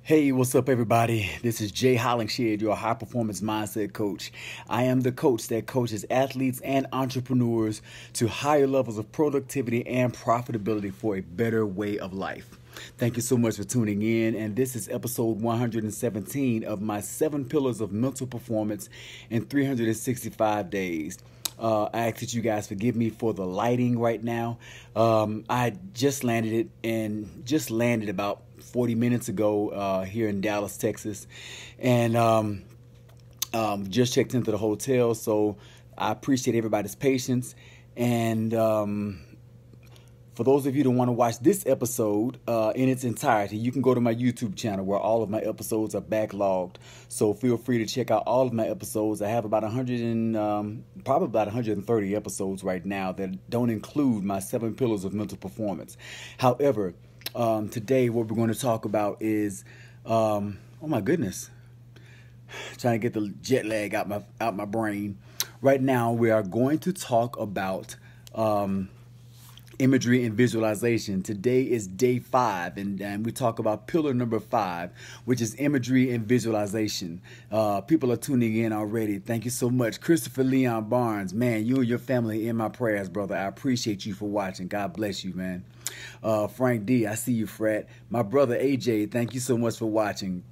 Hey, what's up, everybody? This is Jay Hollingshed, your high performance mindset coach. I am the coach that coaches athletes and entrepreneurs to higher levels of productivity and profitability for a better way of life. Thank you so much for tuning in. And this is episode 117 of my 7 pillars of mental performance in 365 days. I ask that you guys forgive me for the lighting right now. I just landed it and just landed about 40 minutes ago here in Dallas, Texas, and just checked into the hotel. So I appreciate everybody's patience. And for those of you that want to watch this episode in its entirety, you can go to my YouTube channel where all of my episodes are backlogged. So feel free to check out all of my episodes. I have about 100 and probably about 130 episodes right now that don't include my 7 pillars of mental performance. However, today what we're going to talk about is, oh my goodness, trying to get the jet lag out my brain. Right now we are going to talk about imagery and visualization. Today is day 5, and we talk about pillar number 5, which is imagery and visualization. People are tuning in already. Thank you so much. Christopher Leon Barnes, man, you and your family in my prayers, brother. I appreciate you for watching. God bless you, man. Frank D, I see you, Fred. My brother AJ, thank you so much for watching.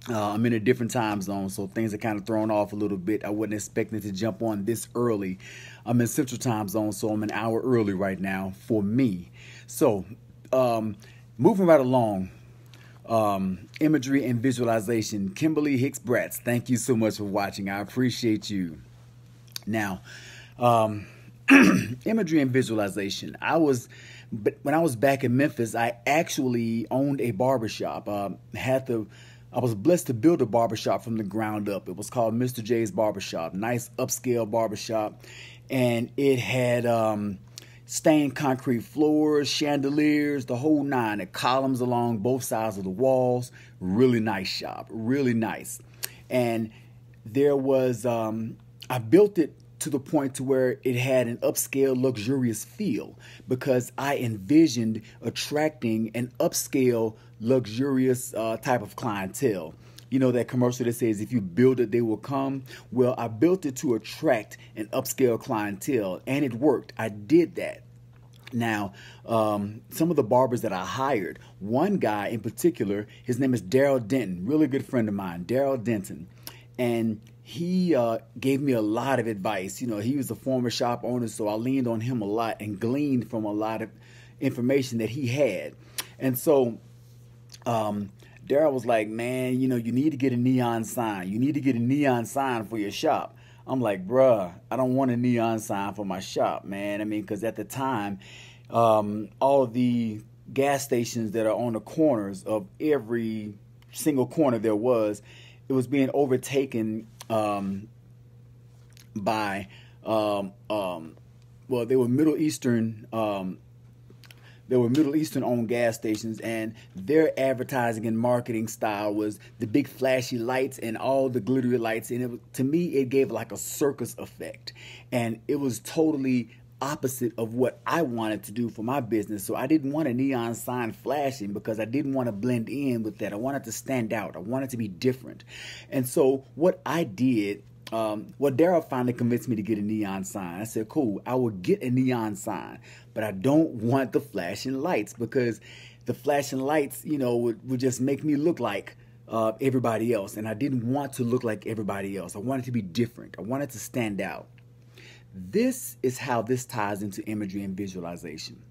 I'm in a different time zone, so things are kind of thrown off a little bit. I wasn't expecting to jump on this early. I'm in Central Time Zone, so I'm an hour early right now for me. So, moving right along, imagery and visualization. Kimberly Hicks Bratz, thank you so much for watching. I appreciate you. Now, imagery and visualization. When I was back in Memphis, I actually owned a barbershop. I was blessed to build a barbershop from the ground up. It was called Mr. J's Barbershop. Nice upscale barbershop. And it had stained concrete floors, chandeliers, the whole nine, and columns along both sides of the walls. Really nice shop. Really nice. And there was, I built it to the point to where it had an upscale, luxurious feel because I envisioned attracting an upscale, luxurious type of clientele. You know that commercial that says, if you build it, they will come? Well, I built it to attract an upscale clientele, and it worked. I did that. Now, some of the barbers that I hired, one guy in particular, his name is Daryl Denton, really good friend of mine, Daryl Denton. And he gave me a lot of advice. You know, he was a former shop owner, so I leaned on him a lot and gleaned from a lot of information that he had. And so Daryl was like, man, you know, you need to get a neon sign. You need to get a neon sign for your shop. I'm like, bruh, I don't want a neon sign for my shop, man. I mean, because at the time, all the gas stations that are on the corners of every single corner there was, it was being overtaken by, well, they were Middle Eastern owned gas stations, and their advertising and marketing style was the big flashy lights and all the glittery lights. And to me, it gave like a circus effect, and it was totally opposite of what I wanted to do for my business. So I didn't want a neon sign flashing because I didn't want to blend in with that. I wanted to stand out. I wanted to be different. And so what I did, Daryl finally convinced me to get a neon sign. I said, cool, I will get a neon sign, but I don't want the flashing lights because the flashing lights, you know, would just make me look like everybody else. And I didn't want to look like everybody else. I wanted to be different. I wanted to stand out. This is how this ties into imagery and visualization.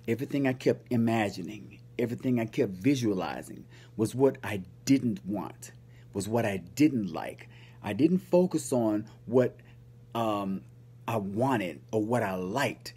Everything I kept imagining, everything I kept visualizing was what I didn't want, was what I didn't like. I didn't focus on what I wanted or what I liked.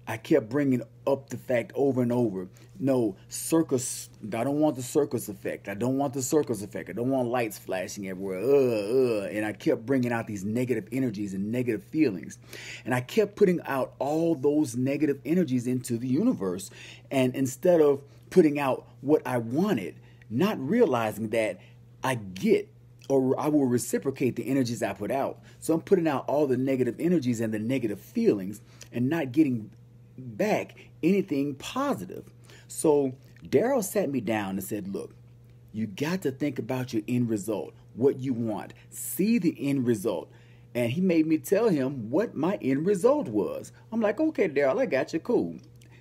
I kept bringing up the fact over and over. No, circus. I don't want the circus effect. I don't want the circus effect. I don't want lights flashing everywhere. And I kept bringing out these negative energies and negative feelings. And I kept putting out all those negative energies into the universe. And instead of putting out what I wanted, not realizing that I get or I will reciprocate the energies I put out. So I'm putting out all the negative energies and the negative feelings and not getting back anything positive. So Daryl sat me down and said, look, You got to think about your end result, what you want. See the end result. And he made me tell him what my end result was. I'm like, okay, Daryl, I got you. Cool.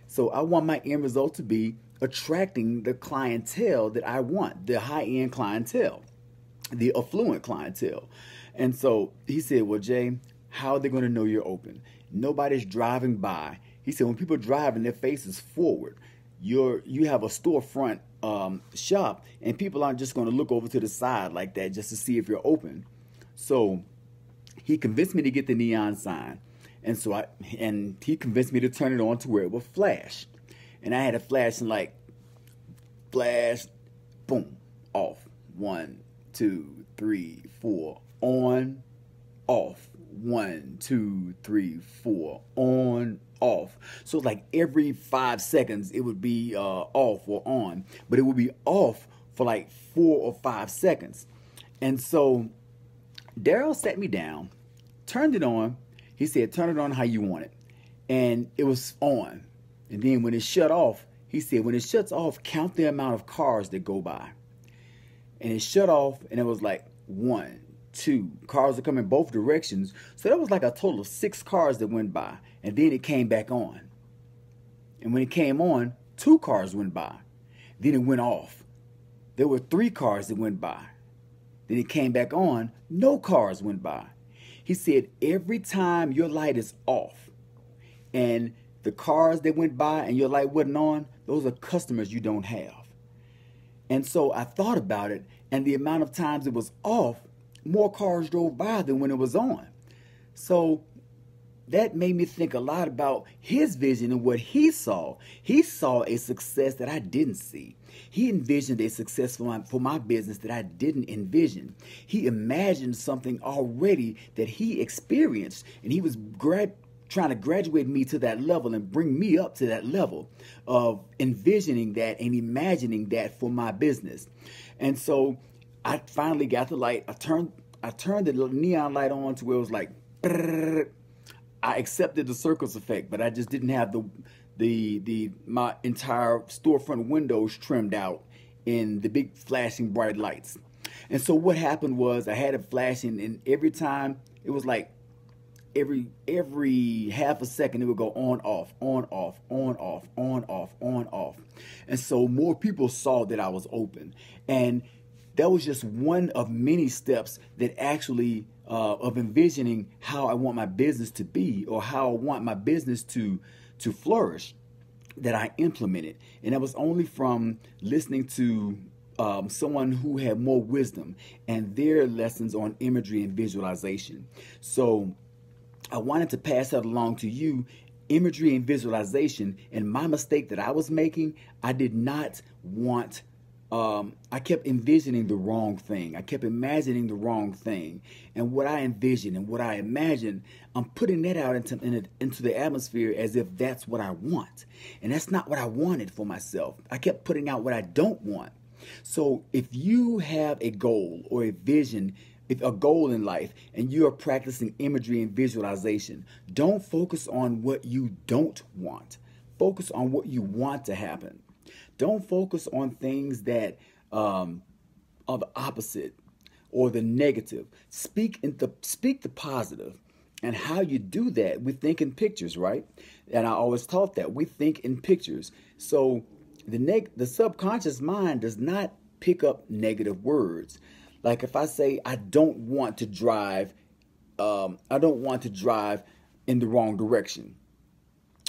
So I want my end result to be attracting the clientele that I want, the high-end clientele, the affluent clientele. And so he said, well, Jay, how are they going to know you're open? Nobody's driving by. He said, when people drive and their face is forward, you have a storefront shop, and people aren't just going to look over to the side like that just to see if you're open. So he convinced me to get the neon sign. And he convinced me to turn it on to where it would flash. And I had a flash and like, flash, boom, off. 1, 2, 3, 4, on, off. 1, 2, 3, 4, on, off. So like every 5 seconds it would be off or on, but it would be off for like 4 or 5 seconds. And so Daryl sat me down, turned it on. He said, turn it on how you want it. And it was on. And then when it shut off, he said, when it shuts off, count the amount of cars that go by. And it shut off, and it was like 1, 2. Cars are coming both directions. So that was like a total of 6 cars that went by. And then it came back on. And when it came on, 2 cars went by. Then it went off. There were 3 cars that went by. Then it came back on. No cars went by. He said, every time your light is off and the cars that went by and your light wasn't on, those are customers you don't have. And so I thought about it, and the amount of times it was off, more cars drove by than when it was on. So that made me think a lot about his vision and what he saw. He saw a success that I didn't see. He envisioned a success for my business that I didn't envision. He imagined something already that he experienced, and he was trying to graduate me to that level and bring me up to that level of envisioning that and imagining that for my business. And so I finally got the light. I turned the neon light on to where it was like, brrr. I accepted the circus effect, but I just didn't have my entire storefront windows trimmed out in the big flashing bright lights. And so what happened was I had it flashing, and every time it was like every half a second it would go on, off, on, off, on, off, on, off, on, off. And so more people saw that I was open. And that was just one of many steps that actually of envisioning how I want my business to be, or how I want my business to flourish, that I implemented. And that was only from listening to someone who had more wisdom and their lessons on imagery and visualization. So I wanted to pass that along to you, imagery and visualization. And my mistake that I was making, I did not want I kept envisioning the wrong thing. I kept imagining the wrong thing. And what I envisioned and what I imagined, I'm putting that out into the atmosphere as if that's what I want. And that's not what I wanted for myself. I kept putting out what I don't want. So if you have a goal or a vision, if a goal in life, and you are practicing imagery and visualization, don't focus on what you don't want. Focus on what you want to happen. Don't focus on things that are the opposite or the negative. Speak the positive. And how you do that, we think in pictures, right? And I always taught that we think in pictures. So the subconscious mind does not pick up negative words. Like if I say I don't want to drive in the wrong direction.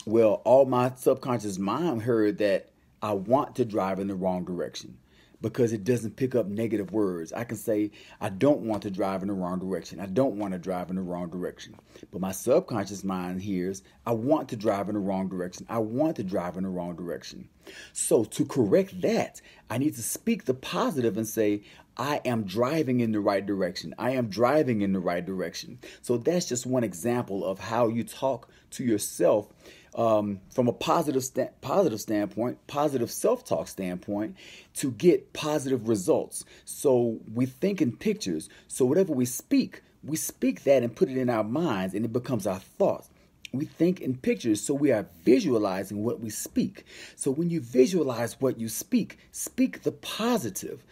Well, all my subconscious mind heard that I want to drive in the wrong direction, because it doesn't pick up negative words. I can say, I don't want to drive in the wrong direction. I don't want to drive in the wrong direction. But my subconscious mind hears, I want to drive in the wrong direction. I want to drive in the wrong direction. So to correct that, I need to speak the positive and say, I am driving in the right direction. I am driving in the right direction. So that's just one example of how you talk to yourself from a positive standpoint, positive self-talk standpoint, to get positive results. So we think in pictures. So whatever we speak that and put it in our minds, and it becomes our thoughts. We think in pictures, so we are visualizing what we speak. So when you visualize what you speak the positive.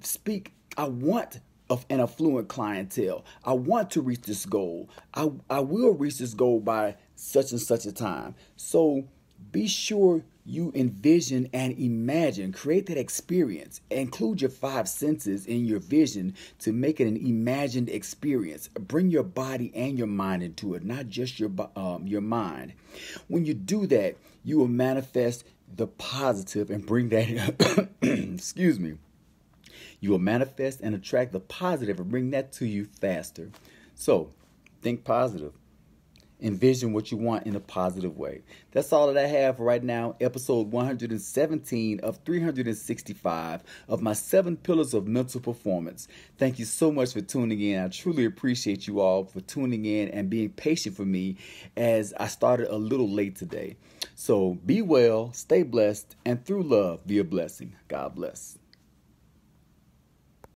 Speak, I want an affluent clientele. I want to reach this goal. I will reach this goal by such and such a time. So be sure you envision and imagine, create that experience. Include your five senses in your vision to make it an imagined experience. Bring your body and your mind into it, not just your mind. When you do that, you will manifest the positive and bring that excuse me. You will manifest and attract the positive and bring that to you faster. So, think positive. Envision what you want in a positive way. That's all that I have for right now. Episode 117 of 365 of my 7 pillars of mental performance. Thank you so much for tuning in. I truly appreciate you all for tuning in and being patient for me as I started a little late today. So be well, stay blessed, and through love, be a blessing. God bless.